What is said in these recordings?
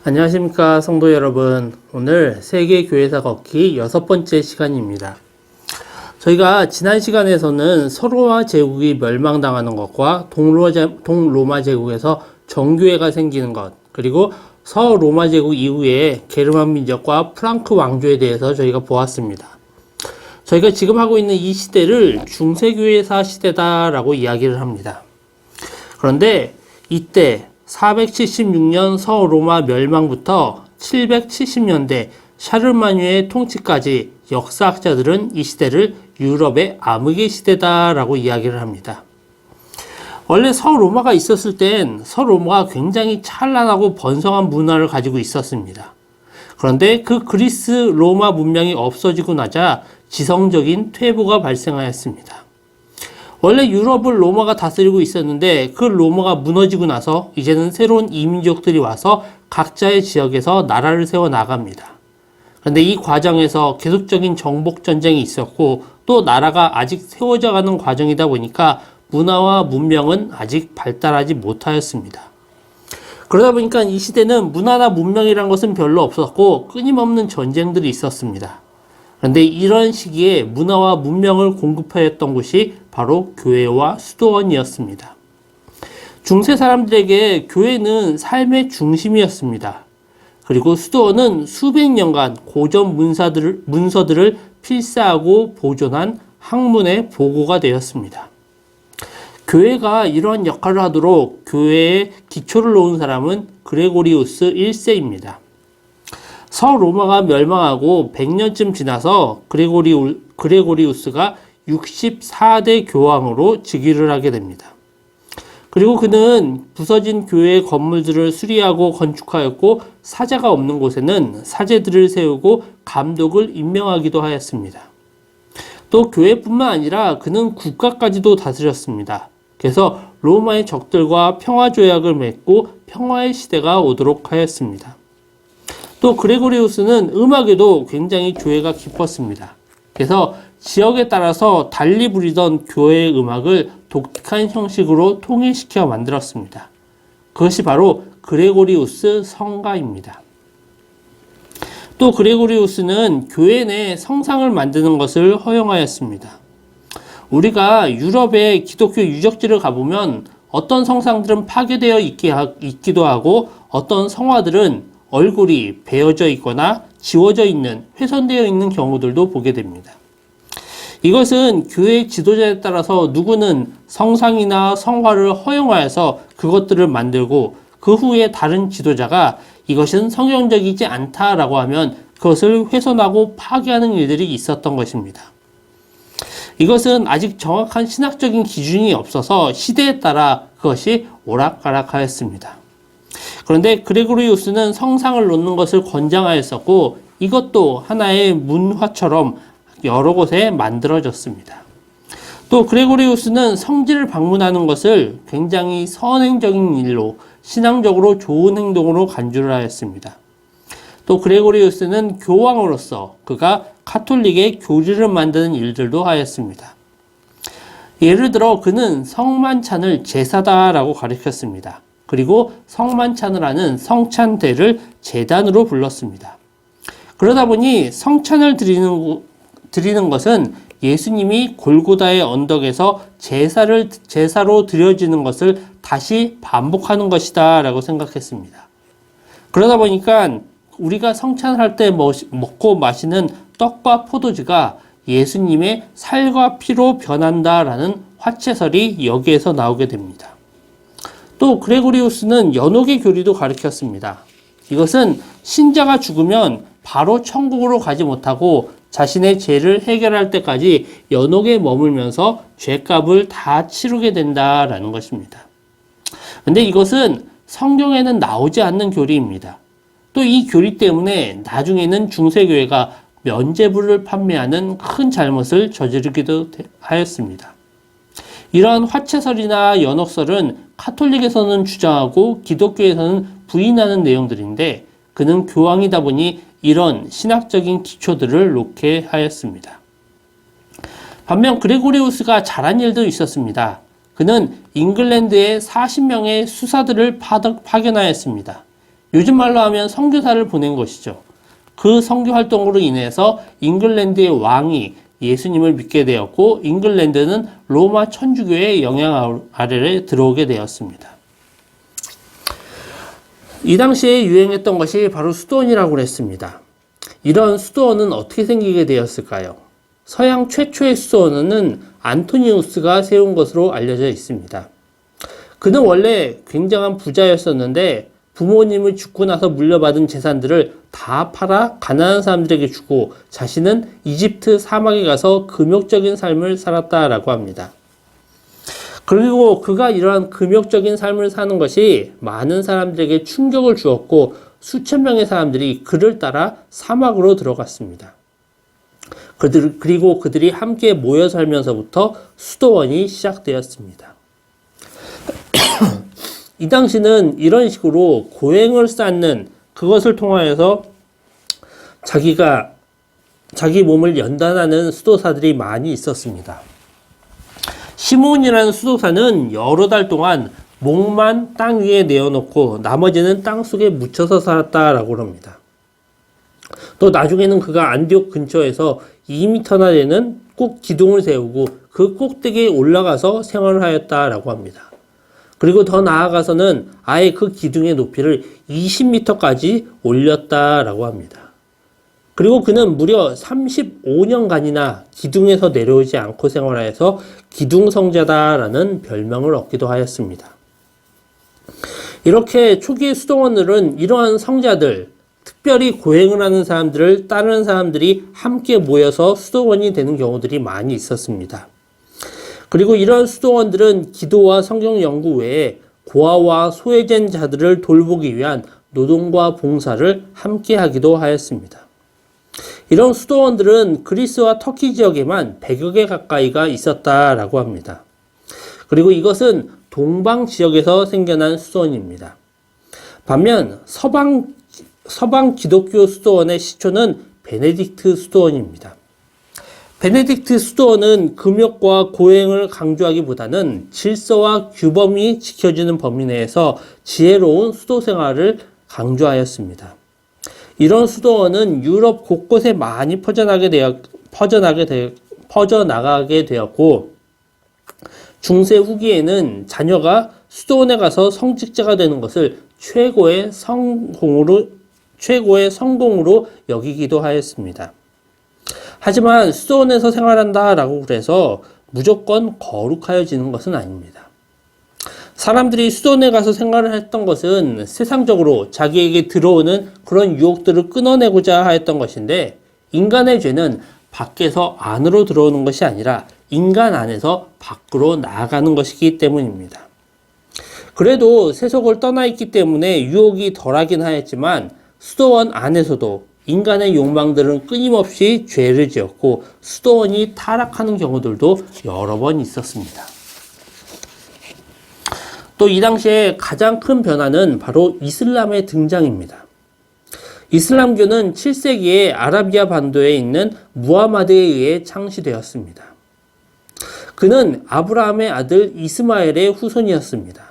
안녕하십니까 성도 여러분. 오늘 세계교회사 걷기 6번째 시간입니다. 저희가 지난 시간에서는 서로마 제국이 멸망당하는 것과 동로마 제국에서 정교회가 생기는 것, 그리고 서로마 제국 이후에 게르만 민족과 프랑크 왕조에 대해서 저희가 보았습니다. 저희가 지금 하고 있는 이 시대를 중세교회사 시대다라고 이야기를 합니다. 그런데 이때 476년 서로마 멸망부터 770년대 샤르마뉴의 통치까지 역사학자들은 이 시대를 유럽의 암흑의 시대다라고 이야기를 합니다. 원래 서로마가 있었을 땐 서로마가 굉장히 찬란하고 번성한 문화를 가지고 있었습니다. 그런데 그 그리스 로마 문명이 없어지고 나자 지성적인 퇴보가 발생하였습니다. 원래 유럽을 로마가 다스리고 있었는데 그 로마가 무너지고 나서 이제는 새로운 이민족들이 와서 각자의 지역에서 나라를 세워 나갑니다. 그런데 이 과정에서 계속적인 정복 전쟁이 있었고 또 나라가 아직 세워져 가는 과정이다 보니까 문화와 문명은 아직 발달하지 못하였습니다. 그러다 보니까 이 시대는 문화나 문명이란 것은 별로 없었고 끊임없는 전쟁들이 있었습니다. 그런데 이런 시기에 문화와 문명을 공급하였던 곳이 바로 교회와 수도원이었습니다. 중세 사람들에게 교회는 삶의 중심이었습니다. 그리고 수도원은 수백 년간 고전 문서들을 필사하고 보존한 학문의 보고가 되었습니다. 교회가 이러한 역할을 하도록 교회의 기초를 놓은 사람은 그레고리우스 1세입니다. 서로마가 멸망하고 100년쯤 지나서 그레고리우스가 64대 교황으로 즉위를 하게 됩니다. 그리고 그는 부서진 교회의 건물들을 수리하고 건축하였고 사제가 없는 곳에는 사제들을 세우고 감독을 임명하기도 하였습니다. 또 교회뿐만 아니라 그는 국가까지도 다스렸습니다. 그래서 로마의 적들과 평화조약을 맺고 평화의 시대가 오도록 하였습니다. 또 그레고리우스는 음악에도 굉장히 조예가 깊었습니다. 그래서 지역에 따라서 달리 부리던 교회의 음악을 독특한 형식으로 통일시켜 만들었습니다. 그것이 바로 그레고리우스 성가입니다. 또 그레고리우스는 교회 내 성상을 만드는 것을 허용하였습니다. 우리가 유럽의 기독교 유적지를 가보면 어떤 성상들은 파괴되어 있기도 하고 어떤 성화들은 얼굴이 베어져 있거나 지워져 있는, 훼손되어 있는 경우들도 보게 됩니다. 이것은 교회 지도자에 따라서 누구는 성상이나 성화를 허용하여서 그것들을 만들고 그 후에 다른 지도자가 이것은 성경적이지 않다라고 하면 그것을 훼손하고 파괴하는 일들이 있었던 것입니다. 이것은 아직 정확한 신학적인 기준이 없어서 시대에 따라 그것이 오락가락하였습니다. 그런데 그레고리우스는 성상을 놓는 것을 권장하였었고 이것도 하나의 문화처럼 여러 곳에 만들어졌습니다. 또 그레고리우스는 성지를 방문하는 것을 굉장히 선행적인 일로 신앙적으로 좋은 행동으로 간주를 하였습니다. 또 그레고리우스는 교황으로서 그가 카톨릭의 교리를 만드는 일들도 하였습니다. 예를 들어 그는 성만찬을 제사다라고 가르쳤습니다. 그리고 성만찬을 하는 성찬대를 제단으로 불렀습니다. 그러다 보니 성찬을 드리는 것은 예수님이 골고다의 언덕에서 제사로 드려지는 것을 다시 반복하는 것이다 라고 생각했습니다. 그러다 보니까 우리가 성찬할 때 먹고 마시는 떡과 포도주가 예수님의 살과 피로 변한다라는 화채설이 여기에서 나오게 됩니다. 또 그레고리우스는 연옥의 교리도 가르쳤습니다. 이것은 신자가 죽으면 바로 천국으로 가지 못하고 자신의 죄를 해결할 때까지 연옥에 머물면서 죄값을 다 치르게 된다라는 것입니다. 근데 이것은 성경에는 나오지 않는 교리입니다. 또 이 교리 때문에 나중에는 중세교회가 면죄부를 판매하는 큰 잘못을 저지르기도 하였습니다. 이러한 화채설이나 연옥설은 카톨릭에서는 주장하고 기독교에서는 부인하는 내용들인데 그는 교황이다 보니 이런 신학적인 기초들을 놓게 하였습니다. 반면 그레고리우스가 잘한 일도 있었습니다. 그는 잉글랜드에 40명의 수사들을 파견하였습니다. 요즘 말로 하면 선교사를 보낸 것이죠. 그 선교 활동으로 인해서 잉글랜드의 왕이 예수님을 믿게 되었고 잉글랜드는 로마 천주교의 영향 아래에 들어오게 되었습니다. 이 당시에 유행했던 것이 바로 수도원이라고 했습니다. 이런 수도원은 어떻게 생기게 되었을까요? 서양 최초의 수도원은 안토니우스가 세운 것으로 알려져 있습니다. 그는 원래 굉장한 부자였었는데 부모님을 죽고 나서 물려받은 재산들을 다 팔아 가난한 사람들에게 주고 자신은 이집트 사막에 가서 금욕적인 삶을 살았다라고 합니다. 그리고 그가 이러한 금욕적인 삶을 사는 것이 많은 사람들에게 충격을 주었고 수천 명의 사람들이 그를 따라 사막으로 들어갔습니다. 그리고 그들이 함께 모여 살면서부터 수도원이 시작되었습니다. 이 당시는 이런 식으로 고행을 쌓는 그것을 통하여서 자기 몸을 연단하는 수도사들이 많이 있었습니다. 시므온이라는 수도사는 여러 달 동안 목만 땅 위에 내어놓고 나머지는 땅 속에 묻혀서 살았다라고 합니다. 또 나중에는 그가 안디옥 근처에서 2m나 되는 꼭 기둥을 세우고 그 꼭대기에 올라가서 생활을 하였다라고 합니다. 그리고 더 나아가서는 아예 그 기둥의 높이를 20m까지 올렸다라고 합니다. 그리고 그는 무려 35년간이나 기둥에서 내려오지 않고 생활하여서 기둥성자다라는 별명을 얻기도 하였습니다. 이렇게 초기의 수도원들은 이러한 성자들, 특별히 고행을 하는 사람들을 따르는 사람들이 함께 모여서 수도원이 되는 경우들이 많이 있었습니다. 그리고 이러한 수도원들은 기도와 성경 연구 외에 고아와 소외된 자들을 돌보기 위한 노동과 봉사를 함께 하기도 하였습니다. 이런 수도원들은 그리스와 터키 지역에만 100여 개 가까이가 있었다라고 합니다. 그리고 이것은 동방 지역에서 생겨난 수도원입니다. 반면 서방 기독교 수도원의 시초는 베네딕트 수도원입니다. 베네딕트 수도원은 금욕과 고행을 강조하기보다는 질서와 규범이 지켜지는 범위 내에서 지혜로운 수도 생활을 강조하였습니다. 이런 수도원은 유럽 곳곳에 많이 퍼져나가게 되었고 중세 후기에는 자녀가 수도원에 가서 성직자가 되는 것을 최고의 성공으로 여기기도 하였습니다. 하지만 수도원에서 생활한다라고 해서 무조건 거룩하여지는 것은 아닙니다. 사람들이 수도원에 가서 생활을 했던 것은 세상적으로 자기에게 들어오는 그런 유혹들을 끊어내고자 하였던 것인데 인간의 죄는 밖에서 안으로 들어오는 것이 아니라 인간 안에서 밖으로 나아가는 것이기 때문입니다. 그래도 세속을 떠나 있기 때문에 유혹이 덜하긴 하였지만 수도원 안에서도 인간의 욕망들은 끊임없이 죄를 지었고 수도원이 타락하는 경우들도 여러 번 있었습니다. 또 이 당시에 가장 큰 변화는 바로 이슬람의 등장입니다. 이슬람교는 7세기에 아라비아 반도에 있는 무하마드에 의해 창시되었습니다. 그는 아브라함의 아들 이스마엘의 후손이었습니다.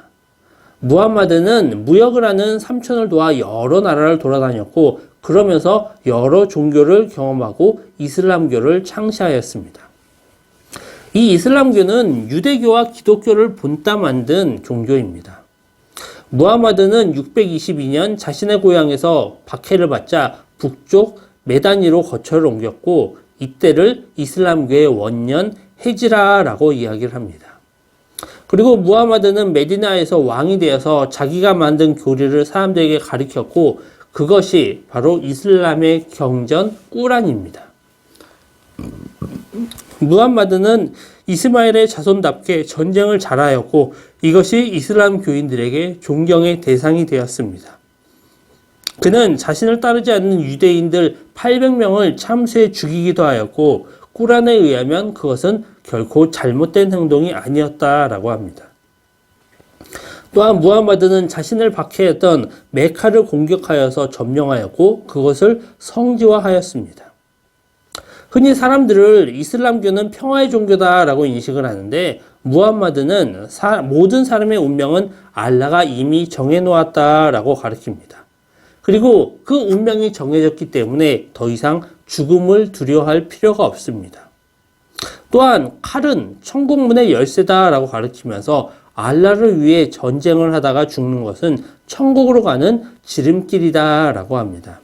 무하마드는 무역을 하는 삼촌을 도와 여러 나라를 돌아다녔고 그러면서 여러 종교를 경험하고 이슬람교를 창시하였습니다. 이 이슬람교는 유대교와 기독교를 본따 만든 종교입니다. 무하마드는 622년 자신의 고향에서 박해를 받자 북쪽 메다니로 거처를 옮겼고 이때를 이슬람교의 원년 헤지라라고 이야기를 합니다. 그리고 무하마드는 메디나에서 왕이 되어서 자기가 만든 교리를 사람들에게 가르쳤고 그것이 바로 이슬람의 경전 꾸란입니다. 무함마드는 이스마엘의 자손답게 전쟁을 잘하였고 이것이 이슬람 교인들에게 존경의 대상이 되었습니다. 그는 자신을 따르지 않는 유대인들 800명을 참수해 죽이기도 하였고 꾸란에 의하면 그것은 결코 잘못된 행동이 아니었다라고 합니다. 또한 무함마드는 자신을 박해했던 메카를 공격하여서 점령하였고 그것을 성지화하였습니다. 흔히 사람들을 이슬람교는 평화의 종교다라고 인식을 하는데 무함마드는 모든 사람의 운명은 알라가 이미 정해놓았다라고 가르칩니다. 그리고 그 운명이 정해졌기 때문에 더 이상 죽음을 두려워할 필요가 없습니다. 또한 칼은 천국문의 열쇠다라고 가르치면서 알라를 위해 전쟁을 하다가 죽는 것은 천국으로 가는 지름길이다라고 합니다.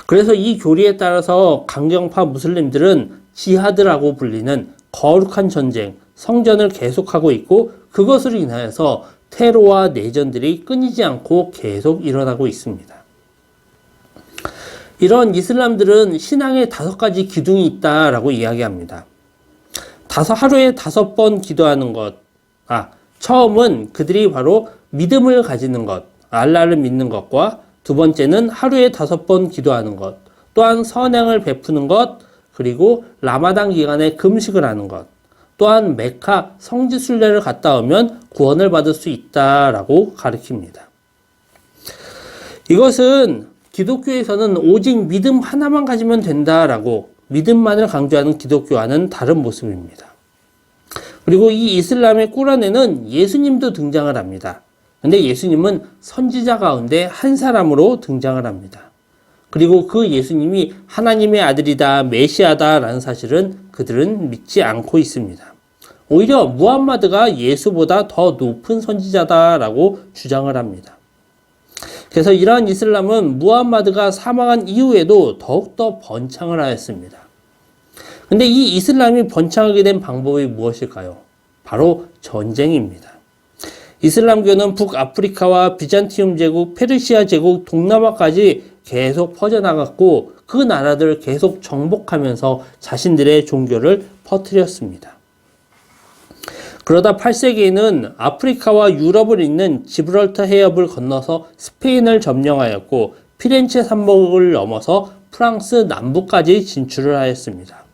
그래서 이 교리에 따라서 강경파 무슬림들은 지하드라고 불리는 거룩한 전쟁, 성전을 계속하고 있고 그것으로 인하여서 테러와 내전들이 끊이지 않고 계속 일어나고 있습니다. 이런 이슬람들은 신앙에 5가지 기둥이 있다라고 이야기합니다. 하루에 5번 기도하는 것. 처음은 그들이 바로 믿음을 가지는 것, 알라를 믿는 것과 두 번째는 하루에 5번 기도하는 것, 또한 선행을 베푸는 것, 그리고 라마단 기간에 금식을 하는 것, 또한 메카 성지순례를 갔다 오면 구원을 받을 수 있다라고 가르칩니다. 이것은 기독교에서는 오직 믿음 하나만 가지면 된다라고 믿음만을 강조하는 기독교와는 다른 모습입니다. 그리고 이 이슬람의 꾸란에는 예수님도 등장을 합니다. 근데 예수님은 선지자 가운데 한 사람으로 등장을 합니다. 그리고 그 예수님이 하나님의 아들이다, 메시아다라는 사실은 그들은 믿지 않고 있습니다. 오히려 무함마드가 예수보다 더 높은 선지자다라고 주장을 합니다. 그래서 이러한 이슬람은 무함마드가 사망한 이후에도 더욱더 번창을 하였습니다. 근데 이 이슬람이 번창하게 된 방법이 무엇일까요? 바로 전쟁입니다. 이슬람교는 북아프리카와 비잔티움 제국, 페르시아 제국, 동남아까지 계속 퍼져나갔고 그 나라들을 계속 정복하면서 자신들의 종교를 퍼뜨렸습니다. 그러다 8세기에는 아프리카와 유럽을 잇는 지브랄터 해협을 건너서 스페인을 점령하였고 피렌체 산맥을 넘어서 프랑스 남부까지 진출을 하였습니다.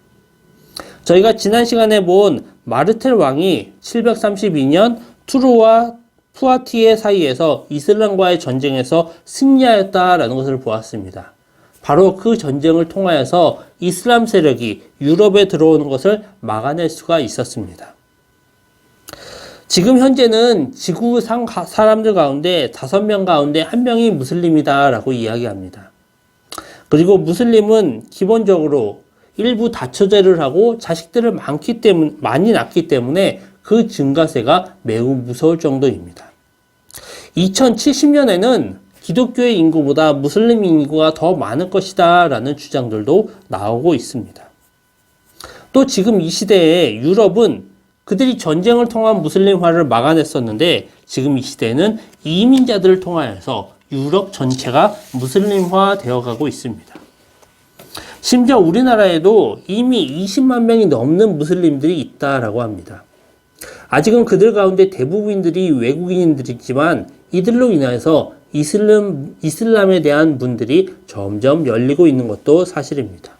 저희가 지난 시간에 본 마르텔 왕이 732년 투르와 푸아티에 사이에서 이슬람과의 전쟁에서 승리하였다라는 것을 보았습니다. 바로 그 전쟁을 통하여서 이슬람 세력이 유럽에 들어오는 것을 막아낼 수가 있었습니다. 지금 현재는 지구상 사람들 가운데 5명 가운데 1명이 무슬림이다라고 이야기합니다. 그리고 무슬림은 기본적으로 일부 다처제를 하고 자식들을 많이 낳기 때문에 그 증가세가 매우 무서울 정도입니다. 2070년에는 기독교의 인구보다 무슬림 인구가 더 많을 것이다 라는 주장들도 나오고 있습니다. 또 지금 이 시대에 유럽은 그들이 전쟁을 통한 무슬림화를 막아냈었는데 지금 이 시대에는 이민자들을 통하여서 유럽 전체가 무슬림화 되어가고 있습니다. 심지어 우리나라에도 이미 20만 명이 넘는 무슬림들이 있다라고 합니다. 아직은 그들 가운데 대부분들이 외국인들이지만 이들로 인해서 이슬람에 대한 문들이 점점 열리고 있는 것도 사실입니다.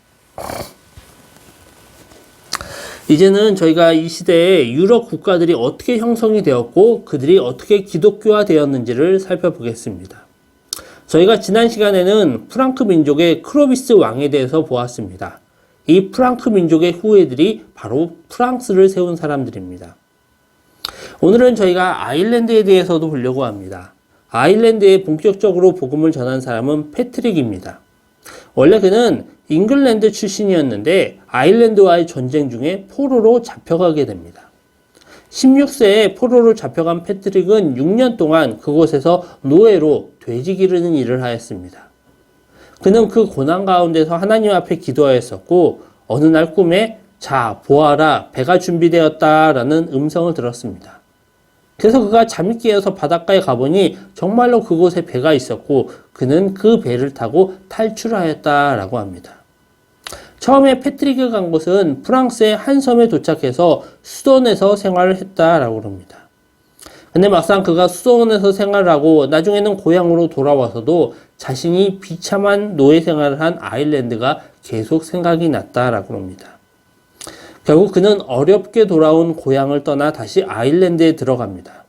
이제는 저희가 이 시대에 유럽 국가들이 어떻게 형성이 되었고 그들이 어떻게 기독교화 되었는지를 살펴보겠습니다. 저희가 지난 시간에는 프랑크 민족의 크로비스 왕에 대해서 보았습니다. 이 프랑크 민족의 후예들이 바로 프랑스를 세운 사람들입니다. 오늘은 저희가 아일랜드에 대해서도 보려고 합니다. 아일랜드에 본격적으로 복음을 전한 사람은 패트릭입니다. 원래 그는 잉글랜드 출신이었는데 아일랜드와의 전쟁 중에 포로로 잡혀가게 됩니다. 16세에 포로로 잡혀간 패트릭은 6년 동안 그곳에서 노예로 돼지 기르는 일을 하였습니다. 그는 그 고난 가운데서 하나님 앞에 기도하였었고 어느 날 꿈에 자 보아라 배가 준비되었다라는 음성을 들었습니다. 그래서 그가 잠이 깨어서 바닷가에 가보니 정말로 그곳에 배가 있었고 그는 그 배를 타고 탈출하였다라고 합니다. 처음에 패트릭이 간 곳은 프랑스의 한 섬에 도착해서 수도원에서 생활을 했다라고 합니다. 근데 막상 그가 수도원에서 생활하고 나중에는 고향으로 돌아와서도 자신이 비참한 노예 생활을 한 아일랜드가 계속 생각이 났다라고 합니다. 결국 그는 어렵게 돌아온 고향을 떠나 다시 아일랜드에 들어갑니다.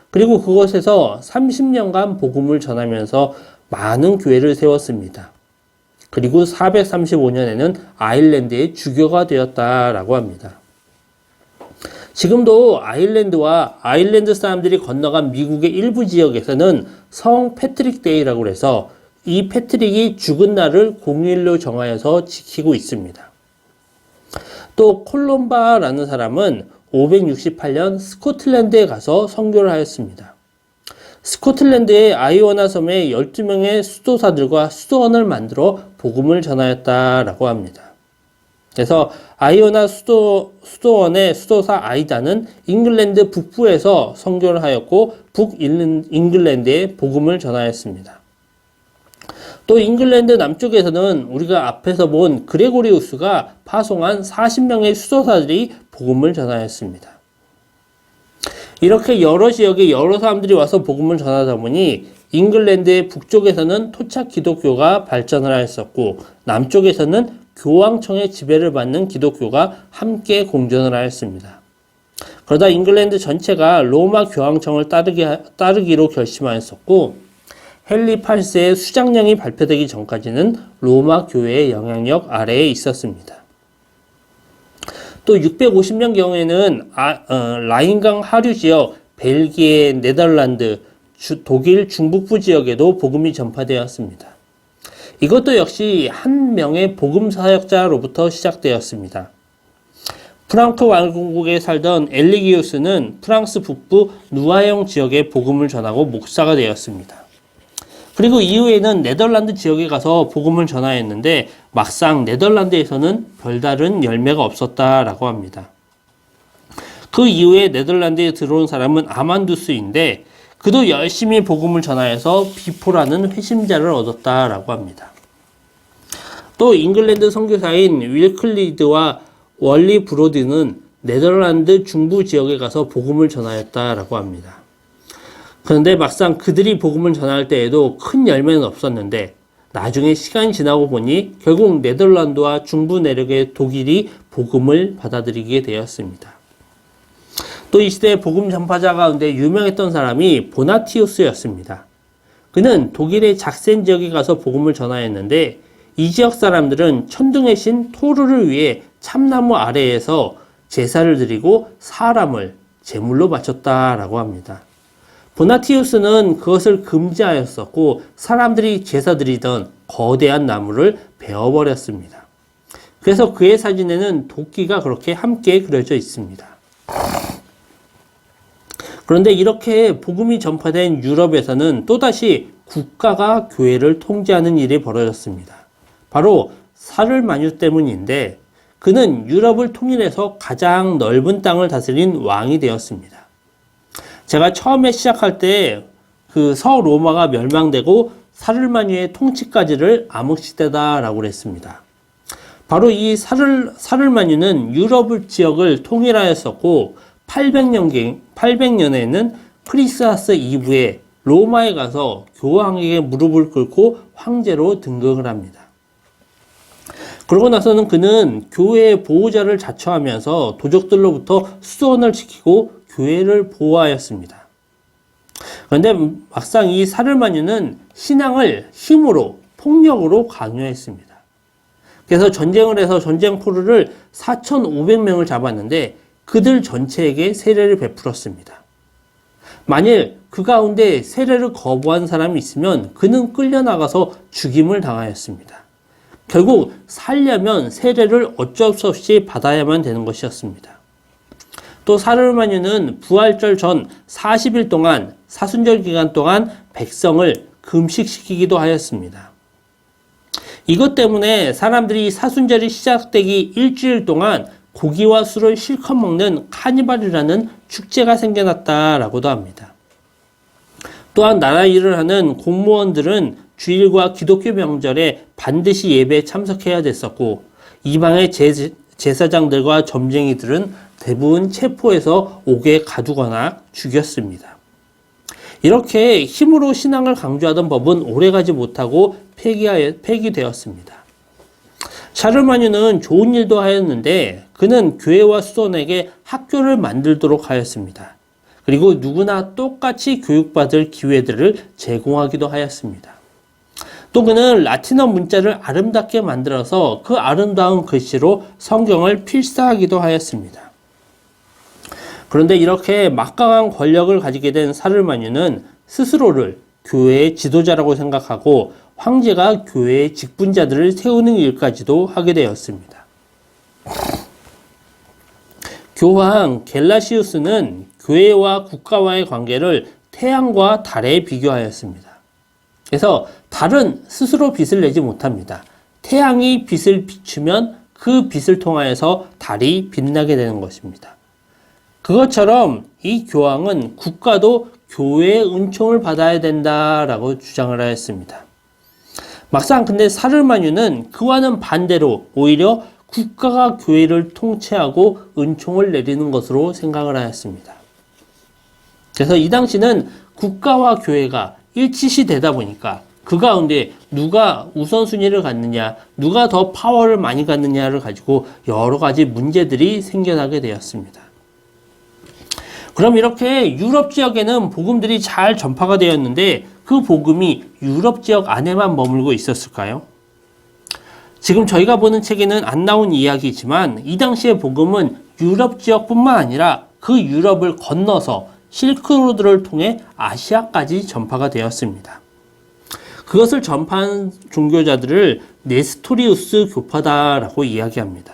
그리고 그곳에서 30년간 복음을 전하면서 많은 교회를 세웠습니다. 그리고 435년에는 아일랜드의 주교가 되었다라고 합니다. 지금도 아일랜드와 아일랜드 사람들이 건너간 미국의 일부 지역에서는 성 패트릭 데이라고 해서 이 패트릭이 죽은 날을 공휴일로 정하여서 지키고 있습니다. 또 콜롬바라는 사람은 568년 스코틀랜드에 가서 선교를 하였습니다. 스코틀랜드의 아이오나 섬에 12명의 수도사들과 수도원을 만들어 복음을 전하였다라고 합니다. 그래서 아이오나 수도원의 수도사 아이다는 잉글랜드 북부에서 선교를 하였고 북잉글랜드에 복음을 전하였습니다. 또 잉글랜드 남쪽에서는 우리가 앞에서 본 그레고리우스가 파송한 40명의 수도사들이 복음을 전하였습니다. 이렇게 여러 지역에 여러 사람들이 와서 복음을 전하다 보니 잉글랜드의 북쪽에서는 토착 기독교가 발전을 하였었고 남쪽에서는 교황청의 지배를 받는 기독교가 함께 공존을 하였습니다. 그러다 잉글랜드 전체가 로마 교황청을 따르기로 결심하였었고 헨리 8세의 수장령이 발표되기 전까지는 로마 교회의 영향력 아래에 있었습니다. 또 650년 경우에는 라인강 하류 지역, 벨기에, 네덜란드, 독일 중북부 지역에도 복음이 전파되었습니다. 이것도 역시 한 명의 복음 사역자로부터 시작되었습니다. 프랑크 왕국에 살던 엘리기우스는 프랑스 북부 누아용 지역에 복음을 전하고 목사가 되었습니다. 그리고 이후에는 네덜란드 지역에 가서 복음을 전하였는데 막상 네덜란드에서는 별다른 열매가 없었다라고 합니다. 그 이후에 네덜란드에 들어온 사람은 아만두스인데 그도 열심히 복음을 전하여서 비포라는 회심자를 얻었다라고 합니다. 또 잉글랜드 선교사인 윌클리드와 월리 브로드는 네덜란드 중부 지역에 가서 복음을 전하였다라고 합니다. 그런데 막상 그들이 복음을 전할 때에도 큰 열매는 없었는데 나중에 시간이 지나고 보니 결국 네덜란드와 중부 내륙의 독일이 복음을 받아들이게 되었습니다. 또 이 시대의 복음 전파자 가운데 유명했던 사람이 보나티우스였습니다. 그는 독일의 작센 지역에 가서 복음을 전하였는데 이 지역 사람들은 천둥의 신 토르를 위해 참나무 아래에서 제사를 드리고 사람을 제물로 바쳤다라고 합니다. 보나티우스는 그것을 금지하였었고 사람들이 제사 드리던 거대한 나무를 베어버렸습니다. 그래서 그의 사진에는 도끼가 그렇게 함께 그려져 있습니다. 그런데 이렇게 복음이 전파된 유럽에서는 또다시 국가가 교회를 통제하는 일이 벌어졌습니다. 바로 사르마뉴 때문인데 그는 유럽을 통일해서 가장 넓은 땅을 다스린 왕이 되었습니다. 제가 처음에 시작할 때 그 서로마가 멸망되고 사르마뉴의 통치까지를 암흑시대다라고 그랬습니다. 바로 이 사르마뉴는 유럽 지역을 통일하였었고 800년에는 크리스마스 이브에 로마에 가서 교황에게 무릎을 꿇고 황제로 등극을 합니다. 그러고 나서는 그는 교회의 보호자를 자처하면서 도적들로부터 수도원을 지키고 교회를 보호하였습니다. 그런데 막상 이 사르마뉴는 신앙을 힘으로 폭력으로 강요했습니다. 그래서 전쟁을 해서 전쟁포로를 4,500명을 잡았는데 그들 전체에게 세례를 베풀었습니다. 만일 그 가운데 세례를 거부한 사람이 있으면 그는 끌려나가서 죽임을 당하였습니다. 결국 살려면 세례를 어쩔 수 없이 받아야만 되는 것이었습니다. 또 사르마뉴는 부활절 전 40일 동안 사순절 기간 동안 백성을 금식시키기도 하였습니다. 이것 때문에 사람들이 사순절이 시작되기 일주일 동안 고기와 술을 실컷 먹는 카니발이라는 축제가 생겨났다라고도 합니다. 또한 나라 일을 하는 공무원들은 주일과 기독교 명절에 반드시 예배에 참석해야 됐었고 이방의 제사장들과 점쟁이들은 대부분 체포해서 옥에 가두거나 죽였습니다. 이렇게 힘으로 신앙을 강조하던 법은 오래가지 못하고 폐기되었습니다. 샤르마뉴는 좋은 일도 하였는데 그는 교회와 수도원에게 학교를 만들도록 하였습니다. 그리고 누구나 똑같이 교육받을 기회들을 제공하기도 하였습니다. 또 그는 라틴어 문자를 아름답게 만들어서 그 아름다운 글씨로 성경을 필사하기도 하였습니다. 그런데 이렇게 막강한 권력을 가지게 된 사르마뉴는 스스로를 교회의 지도자라고 생각하고 황제가 교회의 직분자들을 세우는 일까지도 하게 되었습니다. 교황 겔라시우스는 교회와 국가와의 관계를 태양과 달에 비교하였습니다. 그래서 달은 스스로 빛을 내지 못합니다. 태양이 빛을 비추면 그 빛을 통하여서 달이 빛나게 되는 것입니다. 그것처럼 이 교황은 국가도 교회의 은총을 받아야 된다라고 주장을 하였습니다. 막상 근데 사르마뉴는 그와는 반대로 오히려 국가가 교회를 통치하고 은총을 내리는 것으로 생각을 하였습니다. 그래서 이 당시는 국가와 교회가 일치시 되다 보니까 그 가운데 누가 우선순위를 갖느냐, 누가 더 파워를 많이 갖느냐를 가지고 여러 가지 문제들이 생겨나게 되었습니다. 그럼 이렇게 유럽 지역에는 복음들이 잘 전파가 되었는데 그 복음이 유럽 지역 안에만 머물고 있었을까요? 지금 저희가 보는 책에는 안 나온 이야기지만 이 당시의 복음은 유럽 지역뿐만 아니라 그 유럽을 건너서 실크로드를 통해 아시아까지 전파가 되었습니다. 그것을 전파한 종교자들을 네스토리우스 교파다라고 이야기합니다.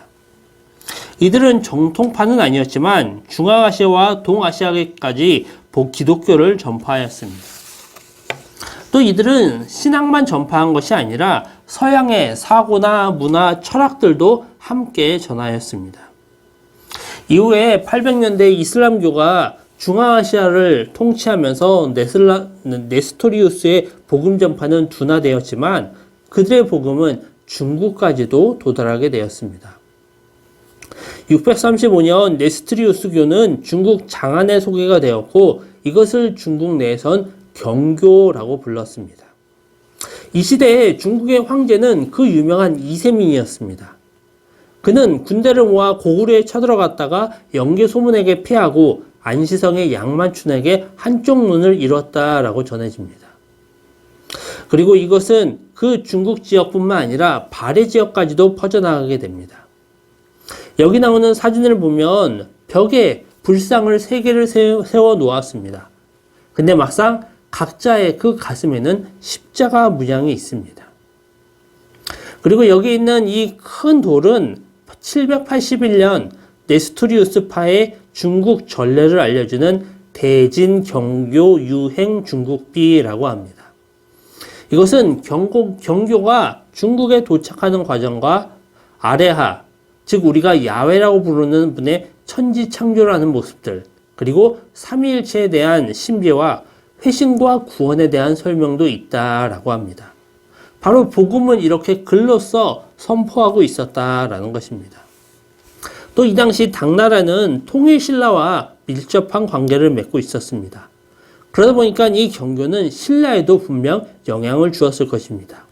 이들은 정통파는 아니었지만 중앙아시아와 동아시아까지 기독교를 전파하였습니다. 또 이들은 신앙만 전파한 것이 아니라 서양의 사고나 문화, 철학들도 함께 전하였습니다. 이후에 800년대 이슬람교가 중앙아시아를 통치하면서 네스토리우스의 복음 전파는 둔화되었지만 그들의 복음은 중국까지도 도달하게 되었습니다. 635년 네스토리우스교는 중국 장안에 소개가 되었고 이것을 중국 내에선 경교라고 불렀습니다. 이 시대에 중국의 황제는 그 유명한 이세민이었습니다. 그는 군대를 모아 고구려에 쳐들어갔다가 영계소문에게 패하고 안시성의 양만춘에게 한쪽 눈을 잃었다라고 전해집니다. 그리고 이것은 그 중국 지역뿐만 아니라 발해 지역까지도 퍼져나가게 됩니다. 여기 나오는 사진을 보면 벽에 불상을 3개를 세워 놓았습니다. 근데 막상 각자의 그 가슴에는 십자가 문양이 있습니다. 그리고 여기 있는 이 큰 돌은 781년 네스토리우스파의 중국 전례를 알려주는 대진경교 유행 중국비라고 합니다. 이것은 경교가 중국에 도착하는 과정과 아레하, 즉 우리가 야훼라고 부르는 분의 천지창조라는 모습들, 그리고 삼위일체에 대한 신비와 회심과 구원에 대한 설명도 있다라고 합니다. 바로 복음은 이렇게 글로써 선포하고 있었다라는 것입니다. 또 이 당시 당나라는 통일신라와 밀접한 관계를 맺고 있었습니다. 그러다 보니까 이 경교는 신라에도 분명 영향을 주었을 것입니다.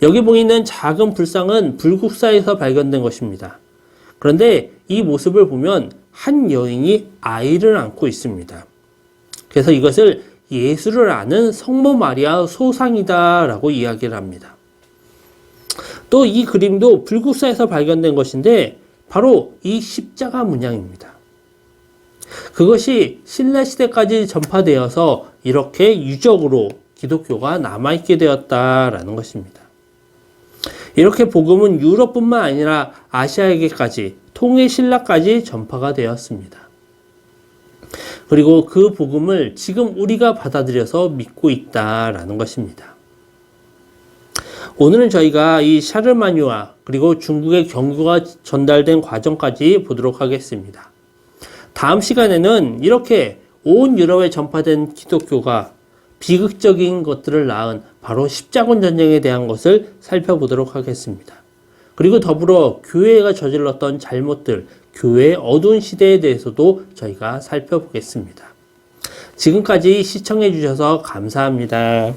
여기 보이는 작은 불상은 불국사에서 발견된 것입니다. 그런데 이 모습을 보면 한 여인이 아이를 안고 있습니다. 그래서 이것을 예수를 아는 성모 마리아 소상이다 라고 이야기를 합니다. 또 이 그림도 불국사에서 발견된 것인데 바로 이 십자가 문양입니다. 그것이 신라시대까지 전파되어서 이렇게 유적으로 기독교가 남아있게 되었다라는 것입니다. 이렇게 복음은 유럽뿐만 아니라 아시아에게까지 통일신라까지 전파가 되었습니다. 그리고 그 복음을 지금 우리가 받아들여서 믿고 있다라는 것입니다. 오늘은 저희가 이 샤르마뉴아 그리고 중국의 경교가 전달된 과정까지 보도록 하겠습니다. 다음 시간에는 이렇게 온 유럽에 전파된 기독교가 비극적인 것들을 낳은 바로 십자군 전쟁에 대한 것을 살펴보도록 하겠습니다. 그리고 더불어 교회가 저질렀던 잘못들, 교회의 어두운 시대에 대해서도 저희가 살펴보겠습니다. 지금까지 시청해 주셔서 감사합니다.